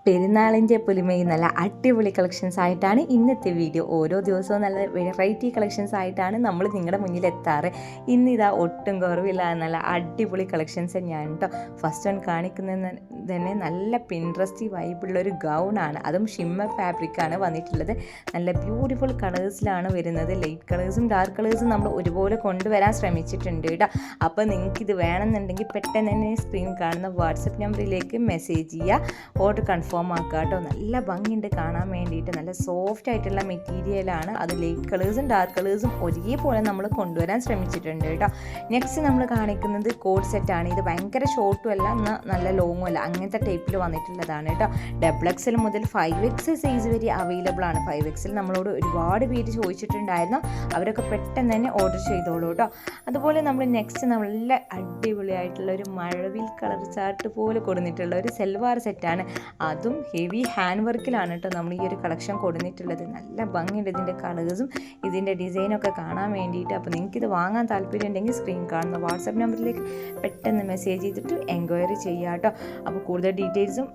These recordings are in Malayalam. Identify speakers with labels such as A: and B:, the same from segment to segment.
A: പെരുന്നാളിൻ്റെ പൊലിമയിൽ നല്ല അടിപൊളി കളക്ഷൻസ് ആയിട്ടാണ് ഇന്നത്തെ വീഡിയോ. ഓരോ ദിവസവും നല്ല വെറൈറ്റി കളക്ഷൻസ് ആയിട്ടാണ് നമ്മൾ നിങ്ങളുടെ മുന്നിൽ എത്താറ്. ഇന്നിതാ ഒട്ടും കുറവില്ല, നല്ല അടിപൊളി കളക്ഷൻസ് തന്നെയാണ് കേട്ടോ. ഫസ്റ്റ് വൺ കാണിക്കുന്നത് തന്നെ നല്ല പിൻട്രസ്റ്റി വൈബുള്ളൊരു ഗൗണാണ്. അതും ഷിമ്മർ ഫാബ്രിക്കാണ് വന്നിട്ടുള്ളത്. നല്ല ബ്യൂട്ടിഫുൾ കളേഴ്സിലാണ് വരുന്നത്. ലൈറ്റ് കളേഴ്സും ഡാർക്ക് കളേഴ്സും നമ്മൾ ഒരുപോലെ കൊണ്ടുവരാൻ ശ്രമിച്ചിട്ടുണ്ട് കേട്ടോ. അപ്പോൾ നിങ്ങൾക്കിത് വേണമെന്നുണ്ടെങ്കിൽ പെട്ടെന്ന് തന്നെ സ്ക്രീൻ കാണുന്ന വാട്സപ്പ് നമ്പറിലേക്ക് മെസ്സേജ് ചെയ്യുക, ഓർഡർ കൺഫേം ആക്കുക കേട്ടോ. നല്ല ഭംഗിയുണ്ട് കാണാൻ വേണ്ടിയിട്ട്. നല്ല സോഫ്റ്റ് ആയിട്ടുള്ള മെറ്റീരിയലാണ്. അത് ലൈറ്റ് കളേഴ്സും ഡാർക്ക് കളേഴ്സും ഒരേപോലെ നമ്മൾ കൊണ്ടുവരാൻ ശ്രമിച്ചിട്ടുണ്ട് കേട്ടോ. നെക്സ്റ്റ് നമ്മൾ കാണിക്കുന്നത് കോഡ് സെറ്റാണ്. ഇത് ഭയങ്കര ഷോർട്ടും അല്ല, എന്നാൽ നല്ല ലോങ്ങും അല്ല, അങ്ങനത്തെ ടൈപ്പിൽ വന്നിട്ടുള്ളതാണ് കേട്ടോ. XXL മുതൽ 5XL സൈസ് വരെ അവൈലബിൾ ആണ്. 5XL നമ്മളോട് ഒരുപാട് പേര് ചോദിച്ചിട്ടുണ്ടായിരുന്നു. അവരൊക്കെ പെട്ടെന്ന് തന്നെ ഓർഡർ ചെയ്തോളൂ കേട്ടോ. അതുപോലെ നമ്മൾ നെക്സ്റ്റ് നല്ല അടിപൊളിയായിട്ടുള്ള ഒരു മഴവിൽ കളർ ചാർട്ട് പോലെ കൊടുത്തിട്ടുള്ള ഒരു സെൽവാർ സെറ്റാണ്. അതും ഹെവി ഹാൻഡ് വർക്കിലാണ് കേട്ടോ നമ്മൾ ഈ ഒരു കളക്ഷൻ കൊടുത്തിട്ടുള്ളത്. നല്ല ഭംഗിയുണ്ട് ഇതിൻ്റെ കളേഴ്സും ഇതിൻ്റെ ഡിസൈനൊക്കെ കാണാൻ വേണ്ടിയിട്ട്. അപ്പോൾ നിങ്ങൾക്കിത് വാങ്ങാൻ താല്പര്യം ഉണ്ടെങ്കിൽ സ്ക്രീൻ കാണുന്ന വാട്സപ്പ് നമ്പറിലേക്ക് പെട്ടെന്ന് മെസ്സേജ് ചെയ്തിട്ട് എൻക്വയറി ചെയ്യുക കേട്ടോ. അപ്പോൾ കൂടുതൽ ഡീറ്റെയിൽസും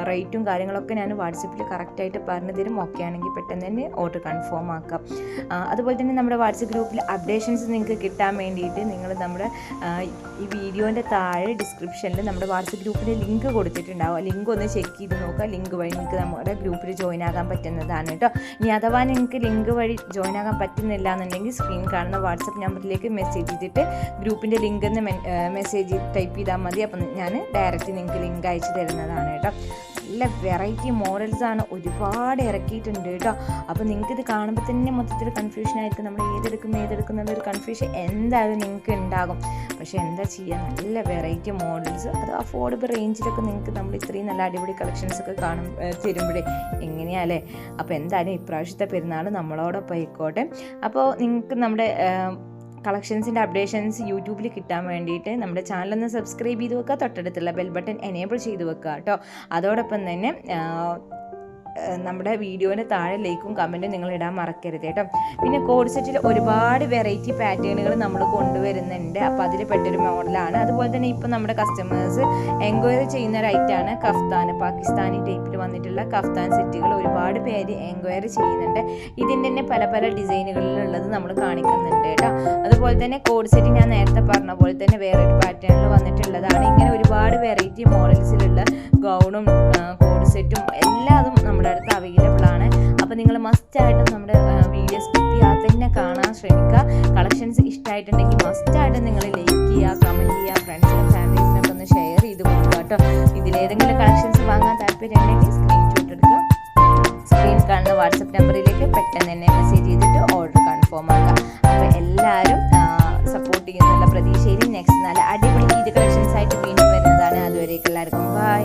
A: റേറ്റും കാര്യങ്ങളൊക്കെ ഞാൻ വാട്സപ്പിൽ കറക്റ്റായിട്ട് പറഞ്ഞു തരും. ഓക്കെ ആണെങ്കിൽ പെട്ടെന്ന് തന്നെ ഓർഡർ കൺഫേം ആക്കാം. അതുപോലെ തന്നെ നമ്മുടെ വാട്സപ്പ് ഗ്രൂപ്പിൽ അപ്ഡേഷൻസ് നിങ്ങൾക്ക് കിട്ടാൻ വേണ്ടിയിട്ട് നിങ്ങൾ നമ്മുടെ ഈ വീഡിയോൻ്റെ താഴെ ഡിസ്ക്രിപ്ഷനിൽ നമ്മുടെ വാട്സപ്പ് ഗ്രൂപ്പിൻ്റെ ലിങ്ക് കൊടുത്തിട്ടുണ്ടാവും. ആ ലിങ്ക് ഒന്ന് ചെക്ക് ചെയ്ത് നോക്കുക. ലിങ്ക് വഴി നിങ്ങൾക്ക് നമ്മുടെ ഗ്രൂപ്പിൽ ജോയിൻ ആകാൻ പറ്റുന്നതാണ് കേട്ടോ. ഇനി അഥവാ നിങ്ങൾക്ക് ലിങ്ക് വഴി ജോയിൻ ആകാൻ പറ്റുന്നില്ല എന്നുണ്ടെങ്കിൽ സ്ക്രീൻ കാണുന്ന വാട്സപ്പ് നമ്പറിലേക്ക് മെസ്സേജ് ചെയ്തിട്ട് ഗ്രൂപ്പിൻ്റെ ലിങ്ക് എന്ന് മെസ്സേജ് ടൈപ്പ് ചെയ്താൽ മതി. അപ്പം ഞാൻ ഡയറക്റ്റ് നിങ്ങൾക്ക് ലിങ്ക് അയച്ചു തരുന്നതാണ് കേട്ടോ. നല്ല വെറൈറ്റി മോഡൽസാണ് ഒരുപാട് ഇറക്കിയിട്ടുണ്ട് കേട്ടോ. അപ്പോൾ നിങ്ങൾക്കിത് കാണുമ്പോൾ തന്നെ മൊത്തത്തിൽ കൺഫ്യൂഷൻ ആയിരിക്കും. നമ്മൾ ഏതെടുക്കുന്നൊരു കൺഫ്യൂഷൻ എന്തായാലും നിങ്ങൾക്ക് ഉണ്ടാകും. പക്ഷേ എന്താ ചെയ്യുക, നല്ല വെറൈറ്റി മോഡൽസ്, അത് അഫോർഡബിൾ റേഞ്ചിലൊക്കെ നിങ്ങൾക്ക് നമ്മൾ ഇത്രയും നല്ല അടിപൊളി കളക്ഷൻസ് ഒക്കെ തരുമ്പോഴേ എങ്ങനെയാല്ലേ. അപ്പോൾ എന്തായാലും ഇപ്രാവശ്യത്തെ പെരുന്നാൾ നമ്മളോടൊപ്പം ആയിക്കോട്ടെ. അപ്പോൾ നിങ്ങൾക്ക് നമ്മുടെ കളക്ഷൻസിൻ്റെ അപ്ഡേഷൻസ് യൂട്യൂബിൽ കിട്ടാൻ വേണ്ടിയിട്ട് നമ്മുടെ ചാനലൊന്ന് സബ്സ്ക്രൈബ് ചെയ്ത് വെക്കുക. തൊട്ടടുത്തുള്ള ബെൽ ബട്ടൺ എനേബിൾ ചെയ്ത് വെക്കുക കേട്ടോ. അതോടൊപ്പം തന്നെ നമ്മുടെ വീഡിയോൻ്റെ താഴെ ലൈക്കും കമൻറ്റും നിങ്ങൾ ഇടാൻ മറക്കരുത് കേട്ടോ. പിന്നെ കോഡ് സെറ്റിൽ ഒരുപാട് വെറൈറ്റി പാറ്റേണുകൾ നമ്മൾ കൊണ്ടുവരുന്നുണ്ട്. അപ്പോൾ അതിൽ പെട്ടൊരു മോഡലാണ്. അതുപോലെ തന്നെ ഇപ്പോൾ നമ്മുടെ കസ്റ്റമേഴ്സ് എൻക്വയറി ചെയ്യുന്ന ഒരു ഐറ്റമാണ് കഫ്താൻ. പാകിസ്ഥാനി ടൈപ്പിൽ വന്നിട്ടുള്ള കഫ്താൻ സെറ്റുകൾ ഒരുപാട് പേര് എൻക്വയറി ചെയ്യുന്നുണ്ട്. ഇതിൻ്റെ തന്നെ പല പല ഡിസൈനുകളിലുള്ളത് നമ്മൾ കാണിക്കുന്നുണ്ട് കേട്ടോ. അതുപോലെ തന്നെ കോഡ് സെറ്റ് ഞാൻ നേരത്തെ പറഞ്ഞ പോലെ തന്നെ വേറൊരു പാറ്റേണിൽ വന്നിട്ടുള്ളതാണ്. ഇങ്ങനെ ഒരുപാട് വെറൈറ്റി മോഡൽസിലുള്ള ഗൗണും കോഡ് സെറ്റും എല്ലാതും നമ്മുടെ അടുത്ത് അവൈലബിൾ ആണ്. അപ്പോൾ നിങ്ങൾ മസ്റ്റായിട്ടും നമ്മുടെ വീഡിയോ സ്കിപ്പ് ചെയ്യാതെ തന്നെ കാണാൻ ശ്രമിക്കുക. കളക്ഷൻസ് ഇഷ്ടമായിട്ടുണ്ടെങ്കിൽ മസ്റ്റായിട്ടും നിങ്ങൾ ലൈക്ക് ചെയ്യുക, കമൻറ്റ് ചെയ്യുക, ഫ്രണ്ട്സിനും ഫാമിലീസിനൊക്കെ ഒന്ന് ഷെയർ ചെയ്ത് കൊടുക്കുക കേട്ടോ. ഇതിലേതെങ്കിലും കളക്ഷൻസ് വാങ്ങാൻ താല്പര്യം ഉണ്ടെങ്കിൽ സ്ക്രീൻഷോട്ട് എടുക്കുക. സ്ക്രീൻ കാണുന്ന വാട്സപ്പ് നമ്പറിലേക്ക് പെട്ടെന്ന് തന്നെ മെസ്സേജ് ചെയ്തിട്ട് ഓർഡർ കൺഫേം ആക്കുക. അപ്പോൾ എല്ലാവരും സപ്പോർട്ട് ചെയ്യുന്നുള്ള പ്രതീക്ഷയിൽ നെക്സ്റ്റ് നല്ല അടിപൊളി കളക്ഷൻസ് ആയിട്ട് വീണ്ടും വരുന്നതാണ്. അതുവരേക്കും എല്ലാവർക്കും ബൈ.